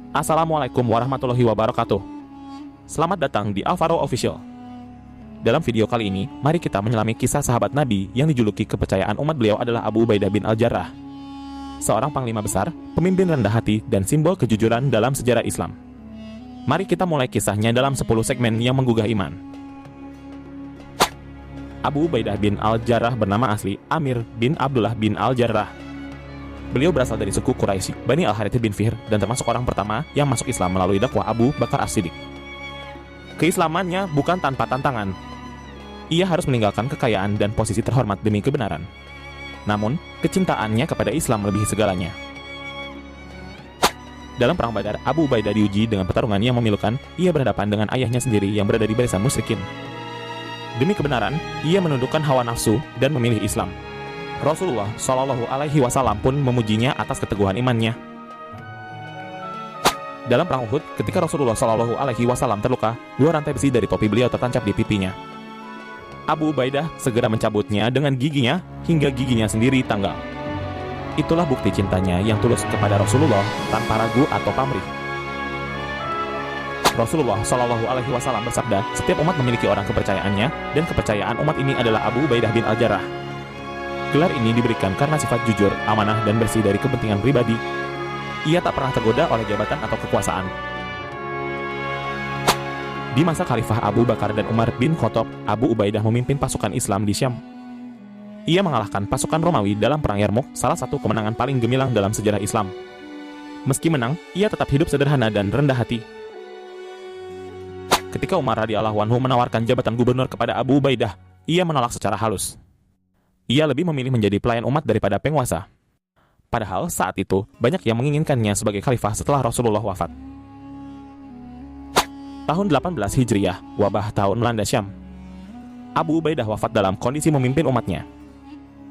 Assalamualaikum warahmatullahi wabarakatuh. Selamat datang di Alvaro Official. Dalam video kali ini, mari kita menyelami kisah sahabat Nabi yang dijuluki kepercayaan umat beliau adalah Abu Ubaidah bin Al-Jarrah. Seorang panglima besar, pemimpin rendah hati, dan simbol kejujuran dalam sejarah Islam. Mari kita mulai kisahnya dalam 10 segmen yang menggugah iman. Abu Ubaidah bin Al-Jarrah bernama asli Amir bin Abdullah bin Al-Jarrah. Beliau berasal dari suku Quraisy, Bani Al-Harith bin Fihr, dan termasuk orang pertama yang masuk Islam melalui dakwah Abu Bakar As-Siddiq. Keislamannya bukan tanpa tantangan. Ia harus meninggalkan kekayaan dan posisi terhormat demi kebenaran. Namun, kecintaannya kepada Islam melebihi segalanya. Dalam Perang Badar, Abu Ubaidah diuji dengan pertarungan yang memilukan. Ia berhadapan dengan ayahnya sendiri yang berada di barisan musyrikin. Demi kebenaran, ia menundukkan hawa nafsu dan memilih Islam. Rasulullah Shallallahu Alaihi Wasallam pun memujinya atas keteguhan imannya. Dalam perang Uhud, ketika Rasulullah Shallallahu Alaihi Wasallam terluka, 2 rantai besi dari topi beliau tertancap di pipinya. Abu Ubaidah segera mencabutnya dengan giginya hingga giginya sendiri tanggal. Itulah bukti cintanya yang tulus kepada Rasulullah tanpa ragu atau pamrih. Rasulullah Shallallahu Alaihi Wasallam bersabda, setiap umat memiliki orang kepercayaannya, dan kepercayaan umat ini adalah Abu Ubaidah bin Al-Jarrah. Gelar ini diberikan karena sifat jujur, amanah, dan bersih dari kepentingan pribadi. Ia tak pernah tergoda oleh jabatan atau kekuasaan. Di masa Khalifah Abu Bakar dan Umar bin Khattab, Abu Ubaidah memimpin pasukan Islam di Syam. Ia mengalahkan pasukan Romawi dalam Perang Yarmouk, salah satu kemenangan paling gemilang dalam sejarah Islam. Meski menang, ia tetap hidup sederhana dan rendah hati. Ketika Umar radhiyallahu anhu menawarkan jabatan gubernur kepada Abu Ubaidah, ia menolak secara halus. Ia lebih memilih menjadi pelayan umat daripada penguasa. Padahal saat itu, banyak yang menginginkannya sebagai khalifah setelah Rasulullah wafat. Tahun 18 Hijriah, wabah tahun melanda Syam. Abu Ubaidah wafat dalam kondisi memimpin umatnya.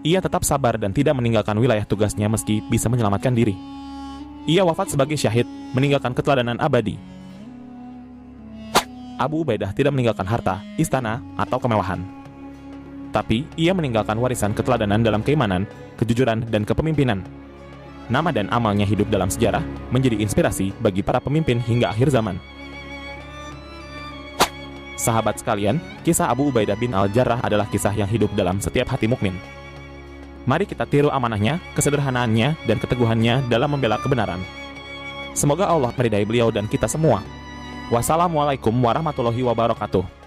Ia tetap sabar dan tidak meninggalkan wilayah tugasnya meski bisa menyelamatkan diri. Ia wafat sebagai syahid, meninggalkan keteladanan abadi. Abu Ubaidah tidak meninggalkan harta, istana, atau kemewahan. Tapi, ia meninggalkan warisan keteladanan dalam keimanan, kejujuran, dan kepemimpinan. Nama dan amalnya hidup dalam sejarah, menjadi inspirasi bagi para pemimpin hingga akhir zaman. Sahabat sekalian, kisah Abu Ubaidah bin Al-Jarrah adalah kisah yang hidup dalam setiap hati mukmin. Mari kita tiru amanahnya, kesederhanaannya, dan keteguhannya dalam membela kebenaran. Semoga Allah meridai beliau dan kita semua. Wassalamualaikum warahmatullahi wabarakatuh.